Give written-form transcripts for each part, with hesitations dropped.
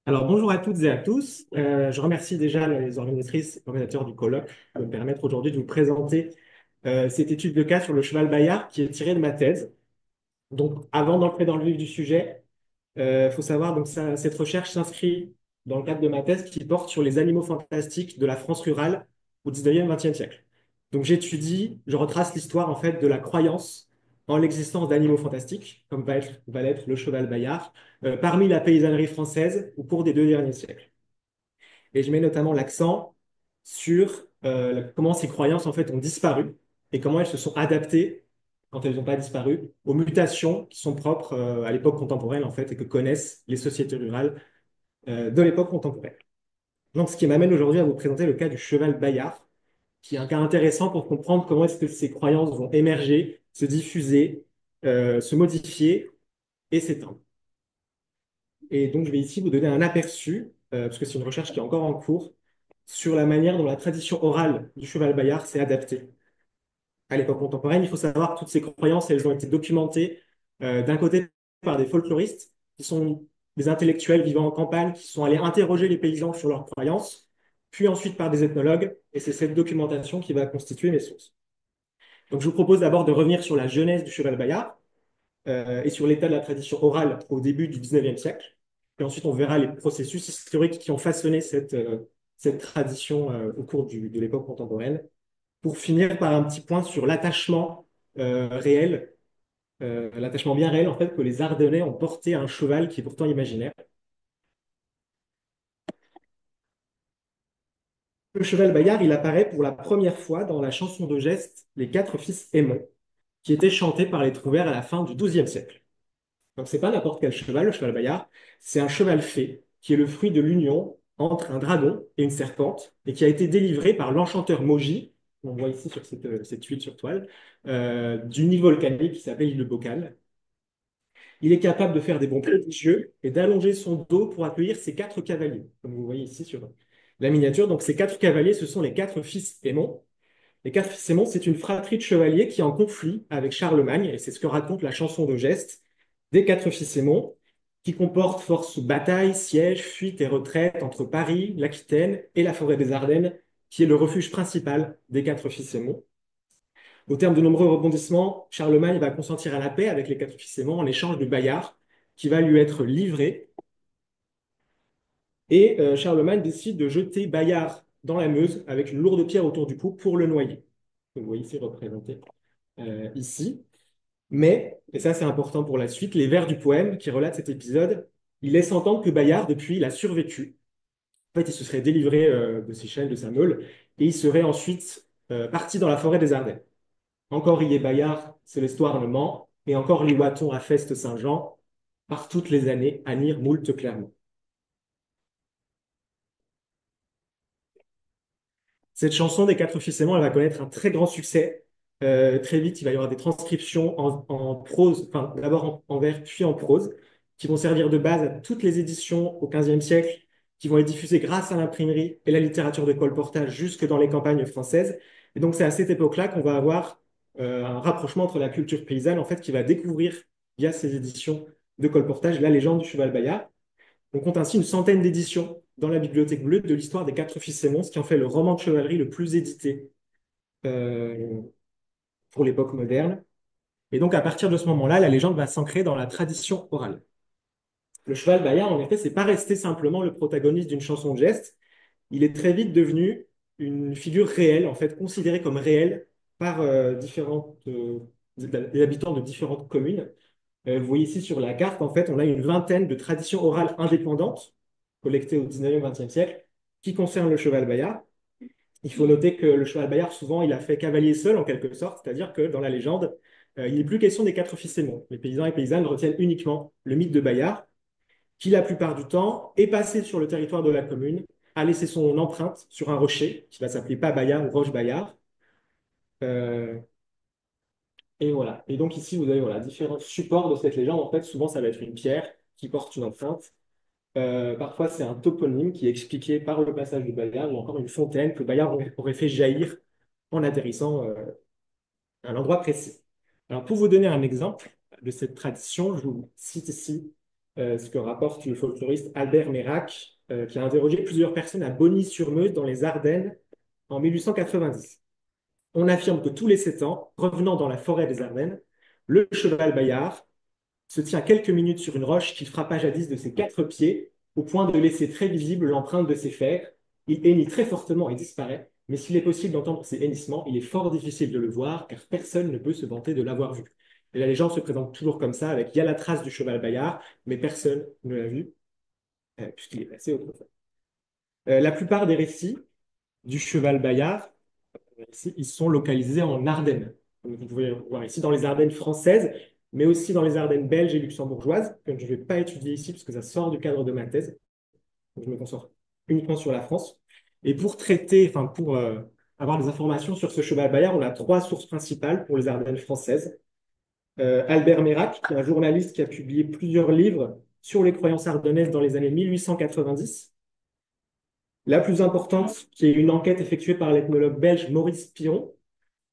Alors, bonjour à toutes et à tous. Je remercie déjà les organisatrices et organisateurs du colloque de me permettre aujourd'hui de vous présenter cette étude de cas sur le cheval Bayard qui est tirée de ma thèse. Donc, avant d'entrer dans le vif du sujet, il faut savoir donc cette recherche s'inscrit dans le cadre de ma thèse qui porte sur les animaux fantastiques de la France rurale au 19e, 20e siècle. Donc, je retrace l'histoire en fait de la croyance en l'existence d'animaux fantastiques, comme va l'être le cheval Bayard, parmi la paysannerie française au cours des 2 derniers siècles. Et je mets notamment l'accent sur comment ces croyances en fait ont disparu et comment elles se sont adaptées quand elles n'ont pas disparu aux mutations qui sont propres à l'époque contemporaine en fait et que connaissent les sociétés rurales de l'époque contemporaine. Donc, ce qui m'amène aujourd'hui à vous présenter le cas du cheval Bayard, qui est un cas intéressant pour comprendre comment est-ce que ces croyances vont émerger, se diffuser, se modifier et s'éteindre. Et donc, je vais ici vous donner un aperçu, parce que c'est une recherche qui est encore en cours, sur la manière dont la tradition orale du cheval Bayard s'est adaptée à l'époque contemporaine. Il faut savoir que toutes ces croyances, elles ont été documentées d'un côté par des folkloristes, qui sont des intellectuels vivant en campagne, qui sont allés interroger les paysans sur leurs croyances, puis ensuite par des ethnologues, et c'est cette documentation qui va constituer mes sources. Donc, je vous propose d'abord de revenir sur la genèse du cheval Bayard, et sur l'état de la tradition orale au début du 19e siècle. Et ensuite, on verra les processus historiques qui ont façonné cette tradition au cours de l'époque contemporaine, pour finir par un petit point sur l'attachement réel, l'attachement bien réel en fait que les Ardennais ont porté à un cheval qui est pourtant imaginaire. Le cheval Bayard, il apparaît pour la première fois dans la chanson de geste Les Quatre Fils Aymon, qui était chantée par les trouvères à la fin du XIIe siècle. Donc, c'est pas n'importe quel cheval, le cheval Bayard, c'est un cheval fée qui est le fruit de l'union entre un dragon et une serpente et qui a été délivré par l'enchanteur Moji, on voit ici sur cette huile sur toile, d'une île volcanique qui s'appelle l'île de Bocal. Il est capable de faire des bonds prodigieux et d'allonger son dos pour accueillir ses quatre cavaliers, comme vous voyez ici sur la miniature. Donc, ces quatre cavaliers, ce sont les quatre fils Aymon. Les quatre fils Aymon, c'est une fratrie de chevaliers qui est en conflit avec Charlemagne, et c'est ce que raconte la chanson de geste des quatre fils Aymon, qui comporte force bataille, siège, fuite et retraite entre Paris, l'Aquitaine et la forêt des Ardennes, qui est le refuge principal des quatre fils Aymon. Au terme de nombreux rebondissements, Charlemagne va consentir à la paix avec les quatre fils Aymon en échange de Bayard, qui va lui être livré. Et Charlemagne décide de jeter Bayard dans la Meuse avec une lourde pierre autour du cou pour le noyer. Vous voyez ici représenté ici. Mais, et ça c'est important pour la suite, les vers du poème qui relate cet épisode, il laisse entendre que Bayard, depuis, il a survécu. En fait, il se serait délivré de ses chaînes, de sa meule, et il serait ensuite parti dans la forêt des Ardennes. Encore y est Bayard, c'est l'histoire ne ment, et encore lui on à Feste Saint-Jean, par toutes les années, à Nire moult clairement. Cette chanson des Quatre Fils Aimants, elle va connaître un très grand succès. Très vite, il va y avoir des transcriptions en prose, enfin d'abord en vers, puis en prose, qui vont servir de base à toutes les éditions au XVe siècle, qui vont être diffusées grâce à l'imprimerie et la littérature de colportage jusque dans les campagnes françaises. Et donc c'est à cette époque-là qu'on va avoir un rapprochement entre la culture paysanne, en fait, qui va découvrir via ces éditions de colportage la légende du cheval Bayard. On compte ainsi une centaine d'éditions dans la Bibliothèque bleue de l'histoire des quatre fils Aymon, ce qui en fait le roman de chevalerie le plus édité euh, pour l'époque moderne. Et donc, à partir de ce moment-là, la légende va s'ancrer dans la tradition orale. Le cheval Bayard, en effet, c'est pas resté simplement le protagoniste d'une chanson de geste. Il est très vite devenu une figure réelle, en fait, considérée comme réelle par les habitants de différentes communes. Vous voyez ici sur la carte, en fait, on a une vingtaine de traditions orales indépendantes, collectées au 19e, 20e siècle, qui concernent le cheval Bayard. Il faut noter que le cheval Bayard, souvent, il a fait cavalier seul, en quelque sorte, c'est-à-dire que dans la légende, il n'est plus question des quatre fils Aymon. Les paysans et paysannes retiennent uniquement le mythe de Bayard, qui, la plupart du temps, est passé sur le territoire de la commune, a laissé son empreinte sur un rocher, qui va s'appeler pas Bayard ou Roche Bayard. Euh, et voilà. Et donc ici, vous avez voilà, différents supports de cette légende. En fait, souvent, ça va être une pierre qui porte une empreinte. Parfois, c'est un toponyme qui est expliqué par le passage de Bayard ou encore une fontaine que Bayard aurait fait jaillir en atterrissant à un endroit précis. Alors, pour vous donner un exemple de cette tradition, je vous cite ici ce que rapporte le folkloriste Albert Merak, qui a interrogé plusieurs personnes à Bogny-sur-Meuse, dans les Ardennes, en 1890. On affirme que tous les 7 ans, revenant dans la forêt des Ardennes, le cheval Bayard se tient quelques minutes sur une roche qu'il frappa jadis de ses 4 pieds, au point de laisser très visible l'empreinte de ses fers. Il hennit très fortement et disparaît, mais s'il est possible d'entendre ses hennissements, il est fort difficile de le voir, car personne ne peut se vanter de l'avoir vu. Et la légende se présente toujours comme ça, avec il y a la trace du cheval Bayard, mais personne ne l'a vu, puisqu'il est passé autrefois. La plupart des récits du cheval Bayard, ici, ils sont localisés en Ardennes. Donc, vous pouvez voir ici dans les Ardennes françaises, mais aussi dans les Ardennes belges et luxembourgeoises, que je ne vais pas étudier ici parce que ça sort du cadre de ma thèse. Donc, je me concentre uniquement sur la France. Et pour traiter, enfin pour avoir des informations sur ce cheval Bayard, on a 3 sources principales pour les Ardennes françaises. Albert Merak, qui est un journaliste qui a publié plusieurs livres sur les croyances ardennaises dans les années 1890. La plus importante, qui est une enquête effectuée par l'ethnologue belge Maurice Piron,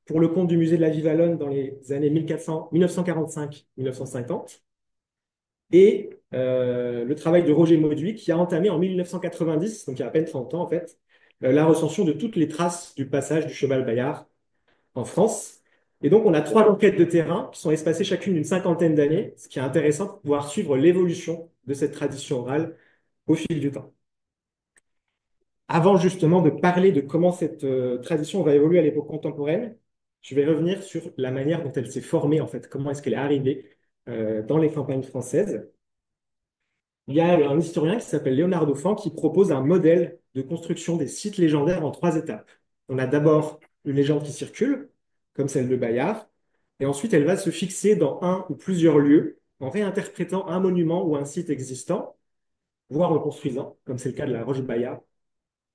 pour le compte du musée de la Vie Wallonne dans les années 1945-1950, et le travail de Roger Mauduit qui a entamé en 1990, donc il y a à peine 30 ans en fait, la recension de toutes les traces du passage du cheval Bayard en France. Et donc on a 3 enquêtes de terrain qui sont espacées chacune d'une cinquantaine d'années, ce qui est intéressant pour pouvoir suivre l'évolution de cette tradition orale au fil du temps. Avant justement de parler de comment cette tradition va évoluer à l'époque contemporaine, je vais revenir sur la manière dont elle s'est formée, en fait, comment est-ce qu'elle est arrivée dans les campagnes françaises. Il y a un historien qui s'appelle Léonard Dauphin qui propose un modèle de construction des sites légendaires en 3 étapes. On a d'abord une légende qui circule, comme celle de Bayard, et ensuite elle va se fixer dans un ou plusieurs lieux en réinterprétant un monument ou un site existant, voire en construisant, comme c'est le cas de la Roche Bayard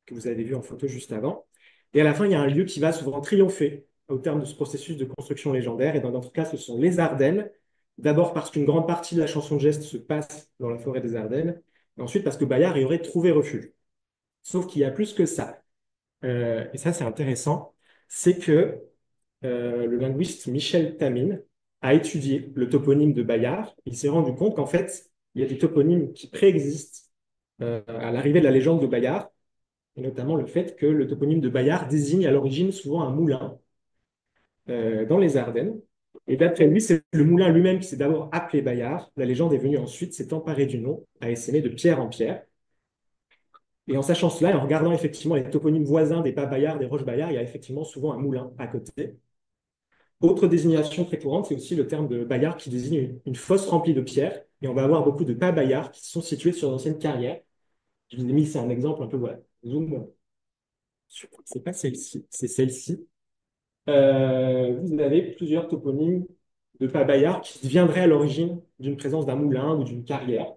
que vous avez vu en photo juste avant. Et à la fin, il y a un lieu qui va souvent triompher au terme de ce processus de construction légendaire. Et dans notre cas, ce sont les Ardennes. D'abord parce qu'une grande partie de la chanson de geste se passe dans la forêt des Ardennes. Et ensuite parce que Bayard y aurait trouvé refuge. Sauf qu'il y a plus que ça. Et ça, c'est intéressant. C'est que le linguiste Michel Tamine a étudié le toponyme de Bayard. Il s'est rendu compte qu'en fait, il y a des toponymes qui préexistent à l'arrivée de la légende de Bayard, et notamment le fait que le toponyme de Bayard désigne à l'origine souvent un moulin dans les Ardennes. Et d'après lui, c'est le moulin lui-même qui s'est d'abord appelé Bayard. La légende est venue ensuite s'est emparée du nom, a essaimé de pierre en pierre. Et en sachant cela, et en regardant effectivement les toponymes voisins des pas Bayard, des Roches Bayard, il y a effectivement souvent un moulin à côté. Autre désignation très courante, c'est aussi le terme de Bayard qui désigne une fosse remplie de pierres. Et on va avoir beaucoup de pas Bayard qui sont situés sur d'anciennes carrières. Je vous ai mis ici un exemple un peu, voilà, zoom. C'est pas celle-ci, c'est celle-ci. Vous avez plusieurs toponymes de pas Bayard qui viendraient à l'origine d'une présence d'un moulin ou d'une carrière.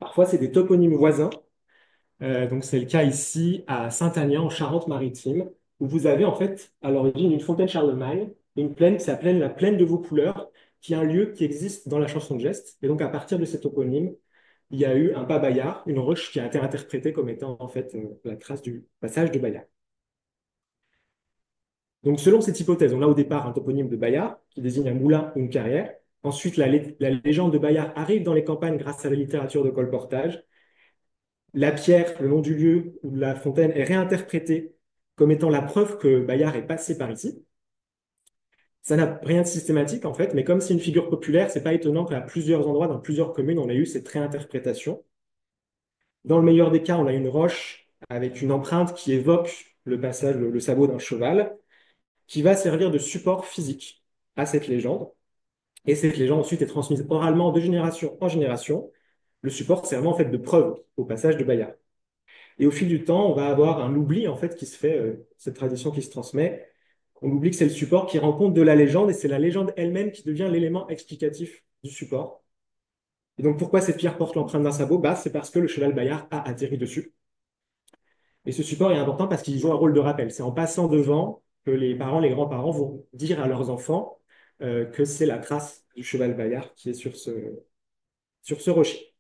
Parfois, c'est des toponymes voisins. Donc, c'est le cas ici à Saint-Aignan, en Charente-Maritime, où vous avez en fait à l'origine une fontaine Charlemagne et une plaine qui s'appelle la plaine de Vaucouleurs, qui est un lieu qui existe dans la chanson de geste. Et donc, à partir de cet toponyme, il y a eu un pas Bayard, une roche qui a été interprétée comme étant en fait la trace du passage de Bayard. Donc, selon cette hypothèse, on a au départ un toponyme de Bayard qui désigne un moulin ou une carrière. Ensuite, la légende de Bayard arrive dans les campagnes grâce à la littérature de colportage. La pierre, le nom du lieu ou de la fontaine est réinterprétée comme étant la preuve que Bayard est passé par ici. Ça n'a rien de systématique en fait, mais comme c'est une figure populaire, c'est pas étonnant qu'à plusieurs endroits, dans plusieurs communes, on ait eu cette réinterprétation. Dans le meilleur des cas, on a une roche avec une empreinte qui évoque le passage, le sabot d'un cheval, qui va servir de support physique à cette légende. Et cette légende ensuite est transmise oralement de génération en génération, le support servant en fait de preuve au passage de Bayard. Et au fil du temps, on va avoir un oubli en fait qui se fait, cette tradition qui se transmet. On oublie que c'est le support qui rend compte de la légende et c'est la légende elle-même qui devient l'élément explicatif du support. Et donc pourquoi cette pierre porte l'empreinte d'un sabot? C'est parce que le cheval Bayard a atterri dessus. Et ce support est important parce qu'il joue un rôle de rappel. C'est en passant devant que les parents, les grands-parents vont dire à leurs enfants que c'est la trace du cheval Bayard qui est sur ce rocher.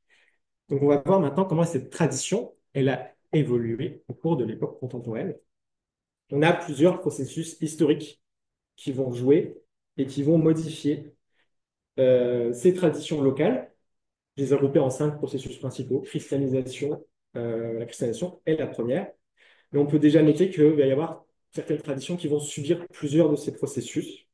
Donc on va voir maintenant comment cette tradition, elle a évolué au cours de l'époque contemporaine. On a plusieurs processus historiques qui vont jouer et qui vont modifier ces traditions locales. Je les ai regroupés en cinq processus principaux. La christianisation est la première. Mais on peut déjà noter qu'il va y avoir certaines traditions qui vont subir plusieurs de ces processus.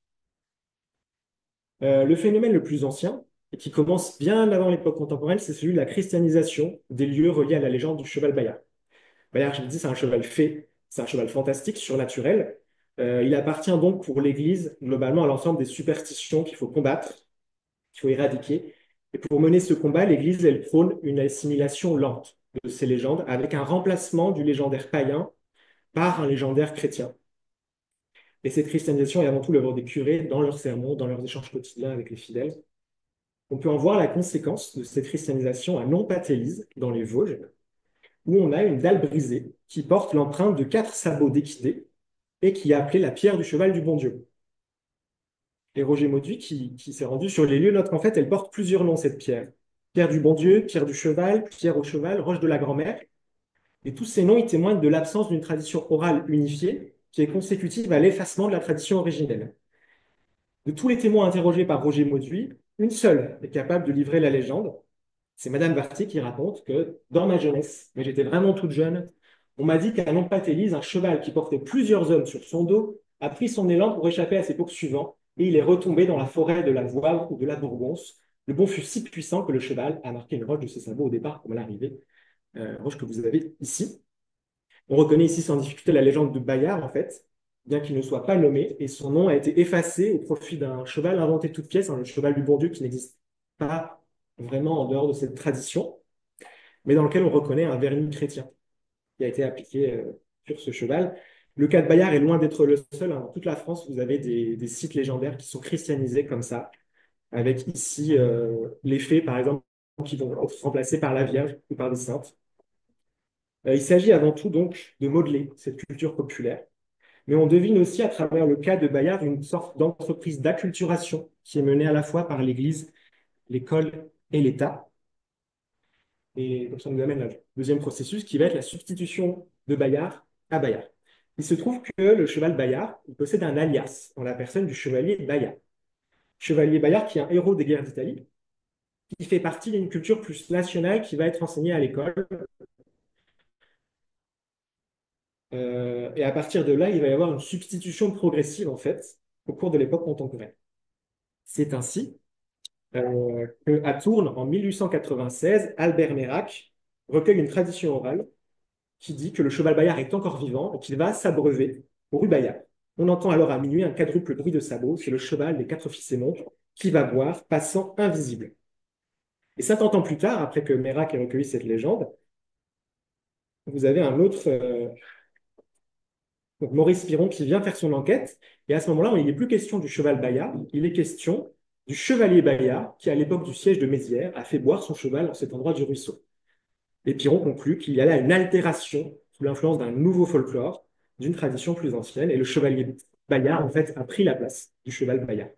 Le phénomène le plus ancien, et qui commence bien avant l'époque contemporaine, c'est celui de la christianisation des lieux reliés à la légende du cheval Bayard. Bayard, je l'ai dit, c'est un cheval fée, c'est un cheval fantastique, surnaturel. Il appartient donc pour l'Église, globalement, à l'ensemble des superstitions qu'il faut combattre, qu'il faut éradiquer. Et pour mener ce combat, l'Église, elle prône une assimilation lente de ces légendes, avec un remplacement du légendaire païen par un légendaire chrétien. Et cette christianisation est avant tout l'œuvre des curés dans leurs sermons, dans leurs échanges quotidiens avec les fidèles. On peut en voir la conséquence de cette christianisation à Nompatélise, dans les Vosges, où on a une dalle brisée qui porte l'empreinte de quatre sabots d'équidés et qui est appelée la pierre du cheval du bon Dieu. Et Roger Mauduit, qui s'est rendu sur les lieux, note qu'en fait, elle porte plusieurs noms, cette pierre. Pierre du bon Dieu, pierre du cheval, pierre au cheval, roche de la grand-mère. Et tous ces noms, ils témoignent de l'absence d'une tradition orale unifiée qui est consécutive à l'effacement de la tradition originelle. De tous les témoins interrogés par Roger Mauduit, une seule est capable de livrer la légende. C'est Madame Vartier qui raconte que dans ma jeunesse, mais j'étais vraiment toute jeune, on m'a dit qu'à Nompatélise, un cheval qui portait plusieurs hommes sur son dos a pris son élan pour échapper à ses poursuivants et il est retombé dans la forêt de la Voile ou de la Bourgonce. Le bond fut si puissant que le cheval a marqué une roche de ses sabots au départ, comme à l'arrivée, roche que vous avez ici. On reconnaît ici sans difficulté la légende de Bayard, en fait, bien qu'il ne soit pas nommé, et son nom a été effacé au profit d'un cheval inventé de toutes pièces, le cheval du bon Dieu qui n'existe pas vraiment en dehors de cette tradition, mais dans lequel on reconnaît un vernis chrétien qui a été appliqué sur ce cheval. Le cas de Bayard est loin d'être le seul. Dans toute la France, vous avez des sites légendaires qui sont christianisés comme ça, avec ici les fées, par exemple, qui vont être remplacés par la Vierge ou par des saintes. Il s'agit avant tout donc de modeler cette culture populaire, mais on devine aussi à travers le cas de Bayard une sorte d'entreprise d'acculturation qui est menée à la fois par l'Église, l'école et l'État. Et donc ça nous amène au deuxième processus qui va être la substitution de Bayard à Bayard. Il se trouve que le cheval Bayard il possède un alias en la personne du chevalier Bayard. Chevalier Bayard qui est un héros des guerres d'Italie, qui fait partie d'une culture plus nationale qui va être enseignée à l'école. Et à partir de là, il va y avoir une substitution progressive en fait au cours de l'époque contemporaine. C'est ainsi qu'à Tourne, en 1896, Albert Merak recueille une tradition orale qui dit que le cheval Bayard est encore vivant et qu'il va s'abreuver au rue Bayard. On entend alors à minuit un quadruple bruit de sabots, c'est le cheval des quatre fils et montres qui va boire, passant invisible. Et 50 ans plus tard, après que Merak ait recueilli cette légende, vous avez un autre, donc Maurice Piron, qui vient faire son enquête. Et à ce moment-là, il n'est plus question du cheval Bayard, il est question du chevalier Bayard, qui, à l'époque du siège de Mézières, a fait boire son cheval en cet endroit du ruisseau. Et Piron conclut qu'il y a là une altération sous l'influence d'un nouveau folklore, d'une tradition plus ancienne, et le chevalier Bayard, en fait, a pris la place du cheval Bayard.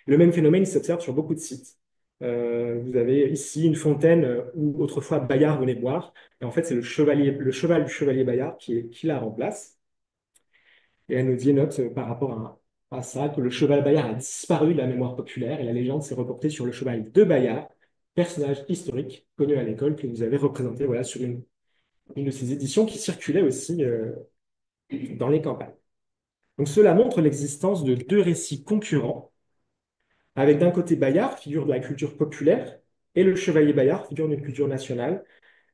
Le même phénomène s'observe sur beaucoup de sites. Vous avez ici une fontaine où autrefois Bayard venait boire, et en fait, c'est le cheval du chevalier Bayard qui la remplace. Et elle nous dit, note par rapport à ça, que le cheval Bayard a disparu de la mémoire populaire et la légende s'est reportée sur le cheval de Bayard, personnage historique connu à l'école que vous avez représenté voilà, sur une de ces éditions qui circulait aussi dans les campagnes. Donc cela montre l'existence de deux récits concurrents, avec d'un côté Bayard, figure de la culture populaire, et le chevalier Bayard, figure d'une culture nationale.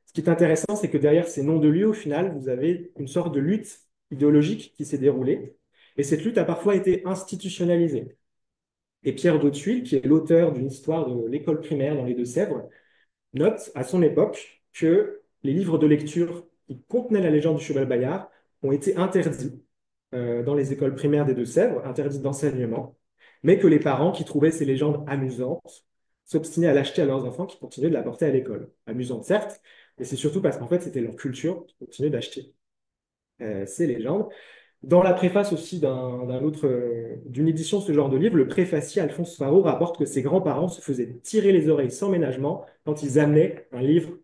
Ce qui est intéressant, c'est que derrière ces noms de lieux, au final, vous avez une sorte de lutte idéologique qui s'est déroulée. Et cette lutte a parfois été institutionnalisée. Et Pierre d'Hautuil, qui est l'auteur d'une histoire de l'école primaire dans les Deux-Sèvres, note à son époque que les livres de lecture qui contenaient la légende du cheval Bayard ont été interdits dans les écoles primaires des Deux-Sèvres, interdits d'enseignement, mais que les parents qui trouvaient ces légendes amusantes s'obstinaient à l'acheter à leurs enfants qui continuaient de la porter à l'école. Amusante, certes, mais c'est surtout parce qu'en fait, c'était leur culture qui continuait d'acheter ces légendes. Dans la préface aussi d'une édition de ce genre de livre, le préfacier Alphonse Farreau rapporte que ses grands-parents se faisaient tirer les oreilles sans ménagement quand ils amenaient un livre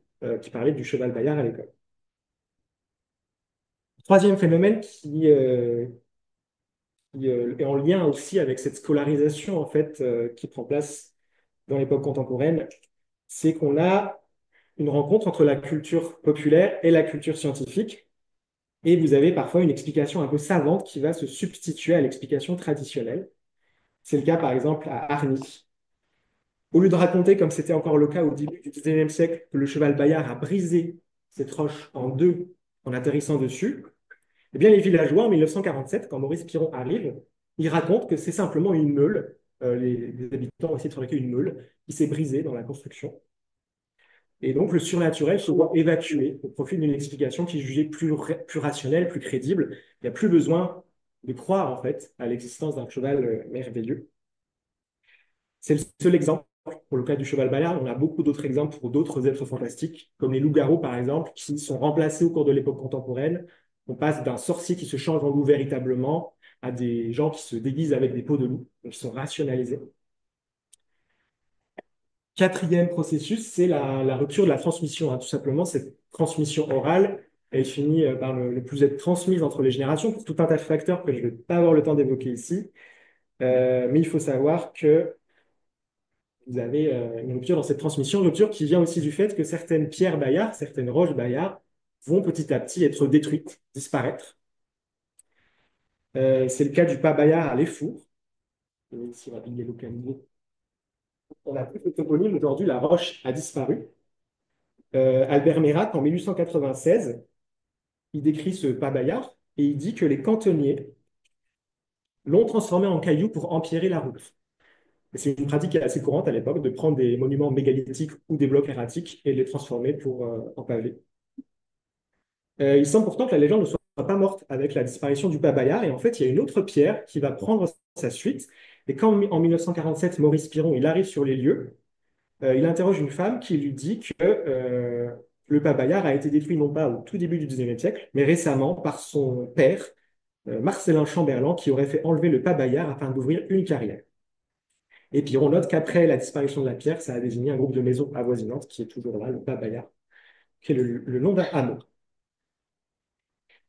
qui parlait du cheval Bayard à l'école. Troisième phénomène qui est en lien aussi avec cette scolarisation en fait qui prend place dans l'époque contemporaine, c'est qu'on a une rencontre entre la culture populaire et la culture scientifique, et vous avez parfois une explication un peu savante qui va se substituer à l'explication traditionnelle. C'est le cas par exemple à Arnis. Au lieu de raconter, comme c'était encore le cas au début du XIXe siècle, que le cheval Bayard a brisé cette roche en deux en atterrissant dessus, eh bien, les villageois, en 1947, quand Maurice Piron arrive, ils racontent que c'est simplement une meule, les habitants ont essayé de fabriquer une meule, qui s'est brisée dans la construction. Et donc, le surnaturel se voit évacué au profit d'une explication qui est jugée plus rationnelle, plus crédible. Il n'y a plus besoin de croire, en fait, à l'existence d'un cheval merveilleux. C'est le seul exemple pour le cas du cheval Bayard. On a beaucoup d'autres exemples pour d'autres êtres fantastiques, comme les loups-garous, par exemple, qui sont remplacés au cours de l'époque contemporaine. On passe d'un sorcier qui se change en loup véritablement à des gens qui se déguisent avec des peaux de loup, donc qui sont rationalisés. Quatrième processus, c'est la rupture de la transmission, hein. Tout simplement, cette transmission orale, elle finit par ne plus être transmise entre les générations pour tout un tas de facteurs que je ne vais pas avoir le temps d'évoquer ici. Mais il faut savoir que vous avez une rupture dans cette transmission, une rupture qui vient aussi du fait que certaines pierres Bayard, certaines roches Bayard, vont petit à petit être détruites, disparaître. C'est le cas du pas Bayard à l'Effour. Ici, il est localisé. On a plus de toponyme. Aujourd'hui, la roche a disparu. Albert Merak, en 1896, il décrit ce pas Bayard et il dit que les cantonniers l'ont transformé en caillou pour empirer la route. C'est une pratique assez courante à l'époque de prendre des monuments mégalithiques ou des blocs erratiques et de les transformer en pavés. Il semble pourtant que la légende ne soit pas morte avec la disparition du Bayard. Et en fait, il y a une autre pierre qui va prendre sa suite. Et quand en 1947, Maurice Piron il arrive sur les lieux, il interroge une femme qui lui dit que le Bayard a été détruit non pas au tout début du XIXe siècle, mais récemment par son père, Marcellin Chamberlain, qui aurait fait enlever le Bayard afin d'ouvrir une carrière. Et Piron note qu'après la disparition de la pierre, ça a désigné un groupe de maisons avoisinantes qui est toujours là, le Bayard, qui est le nom d'un hameau.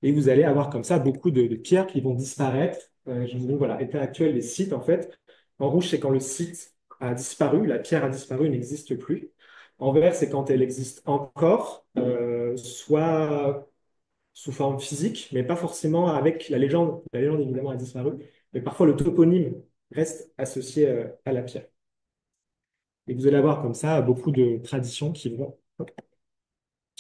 Et vous allez avoir comme ça beaucoup de pierres qui vont disparaître. Je vous dis, voilà, état actuel des sites, en fait. En rouge, c'est quand le site a disparu, la pierre a disparu, n'existe plus. En vert, c'est quand elle existe encore, soit sous forme physique, mais pas forcément avec la légende. La légende, évidemment, a disparu, mais parfois le toponyme reste associé à la pierre. Et vous allez avoir comme ça beaucoup de traditions qui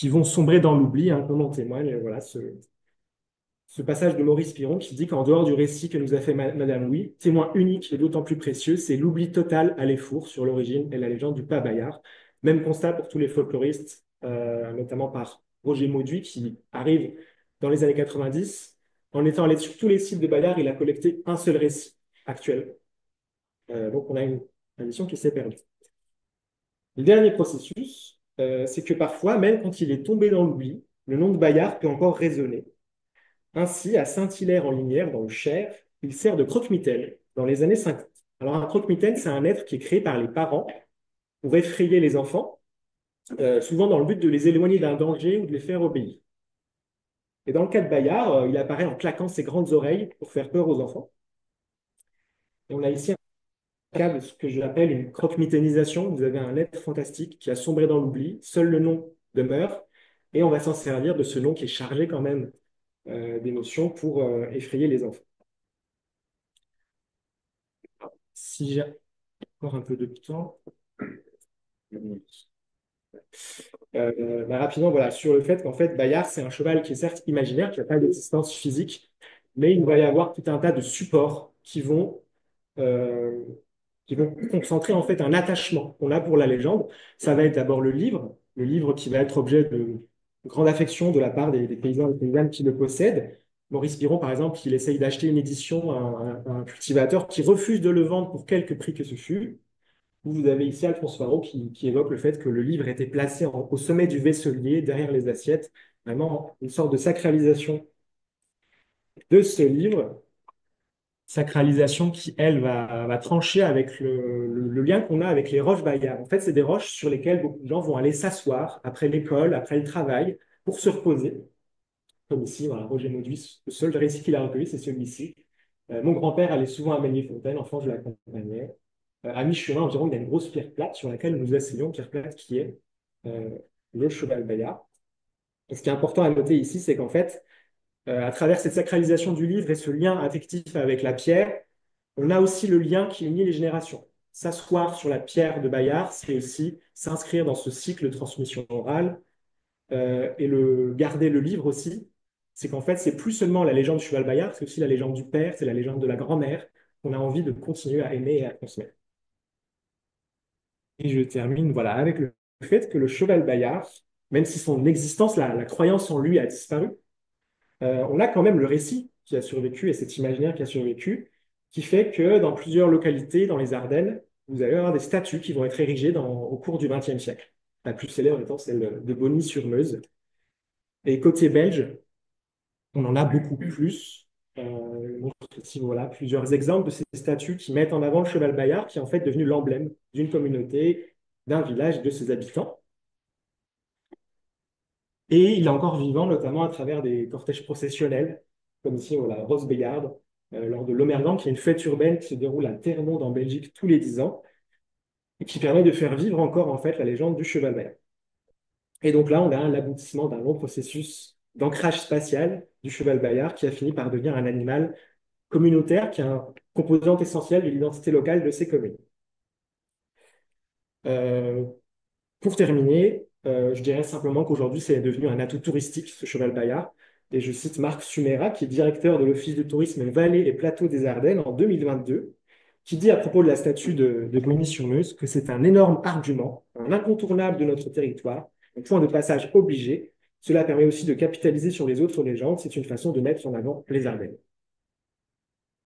vont sombrer dans l'oubli, hein, comme en témoigne voilà, ce passage de Maurice Piron qui dit qu'en dehors du récit que nous a fait Madame Louis, témoin unique et d'autant plus précieux, c'est l'oubli total à l'Effour sur l'origine et la légende du pas Bayard. Même constat pour tous les folkloristes, notamment par Roger Mauduit, qui arrive dans les années 90. En étant allé sur tous les sites de Bayard, il a collecté un seul récit actuel. Donc on a une tradition qui s'est perdue. Le dernier processus, c'est que parfois, même quand il est tombé dans l'oubli, le nom de Bayard peut encore résonner. Ainsi, à Saint-Hilaire en Linière, dans le Cher, il sert de croque-mitaine dans les années 50. Alors, un croque-mitaine, c'est un être qui est créé par les parents pour effrayer les enfants, souvent dans le but de les éloigner d'un danger ou de les faire obéir. Et dans le cas de Bayard, il apparaît en claquant ses grandes oreilles pour faire peur aux enfants. Et on a ici un cas de ce que j'appelle une croque-mitainisation. Vous avez un être fantastique qui a sombré dans l'oubli, seul le nom demeure, et on va s'en servir de ce nom qui est chargé quand même d'émotions pour effrayer les enfants. Si j'ai encore un peu de temps. Rapidement, voilà, sur le fait qu'en fait, Bayard, c'est un cheval qui est certes imaginaire, qui n'a pas d'existence physique, mais il va y avoir tout un tas de supports euh, qui vont concentrer en fait un attachement qu'on a pour la légende. Ça va être d'abord le livre qui va être objet de grande affection de la part des paysans et des paysannes qui le possèdent. Maurice Piron, par exemple, il essaye d'acheter une édition à un cultivateur qui refuse de le vendre pour quelque prix que ce fût. Vous avez ici Alphonse Faro qui évoque le fait que le livre était placé au sommet du vaisselier, derrière les assiettes, vraiment une sorte de sacralisation de ce livre, sacralisation qui, elle, va trancher avec le lien qu'on a avec les roches Bayard. En fait, c'est des roches sur lesquelles beaucoup de gens vont aller s'asseoir après l'école, après le travail, pour se reposer. Comme ici, voilà, Roger Mauduit, le seul récit qu'il a recueilli, c'est celui-ci. Mon grand-père allait souvent à Ménilfontaine, enfant, je l'accompagnais. À mi-chemin environ, il y a une grosse pierre plate sur laquelle nous asseyons, pierre plate qui est euh, le cheval Bayard. Et ce qui est important à noter ici, c'est qu'en fait, à travers cette sacralisation du livre et ce lien affectif avec la pierre, on a aussi le lien qui unit les générations. S'asseoir sur la pierre de Bayard, c'est aussi s'inscrire dans ce cycle de transmission orale et garder le livre aussi. C'est qu'en fait, c'est plus seulement la légende du cheval Bayard, c'est aussi la légende du père, c'est la légende de la grand-mère qu'on a envie de continuer à aimer et à transmettre. Et je termine voilà, avec le fait que le cheval Bayard, même si son existence, la croyance en lui a disparu, on a quand même le récit qui a survécu et cet imaginaire qui a survécu, qui fait que dans plusieurs localités dans les Ardennes, vous allez avoir des statues qui vont être érigées au cours du XXe siècle. La plus célèbre étant celle de Bonny-sur-Meuse. Et côté belge, on en a beaucoup plus. Je montre ici voilà, plusieurs exemples de ces statues qui mettent en avant le cheval Bayard, qui est en fait devenu l'emblème d'une communauté, d'un village et de ses habitants. Et il est encore vivant, notamment à travers des cortèges processionnels, comme ici, voilà, Rose Bayard, lors de l'Omerdan, qui est une fête urbaine qui se déroule à Termonde en Belgique tous les 10 ans, et qui permet de faire vivre encore en fait la légende du cheval Bayard. Et donc là, on a l'aboutissement d'un long processus d'ancrage spatial du cheval Bayard qui a fini par devenir un animal communautaire qui est une composante essentielle de l'identité locale de ces communes. Euh, Pour terminer, je dirais simplement qu'aujourd'hui, c'est devenu un atout touristique, ce cheval Bayard. Et je cite Marc Sumera, qui est directeur de l'Office de tourisme Vallée et Plateau des Ardennes en 2022, qui dit à propos de la statue de Bogny-sur-Meuse que c'est un énorme argument, un incontournable de notre territoire, un point de passage obligé. Cela permet aussi de capitaliser sur les autres légendes. C'est une façon de mettre en avant les Ardennes.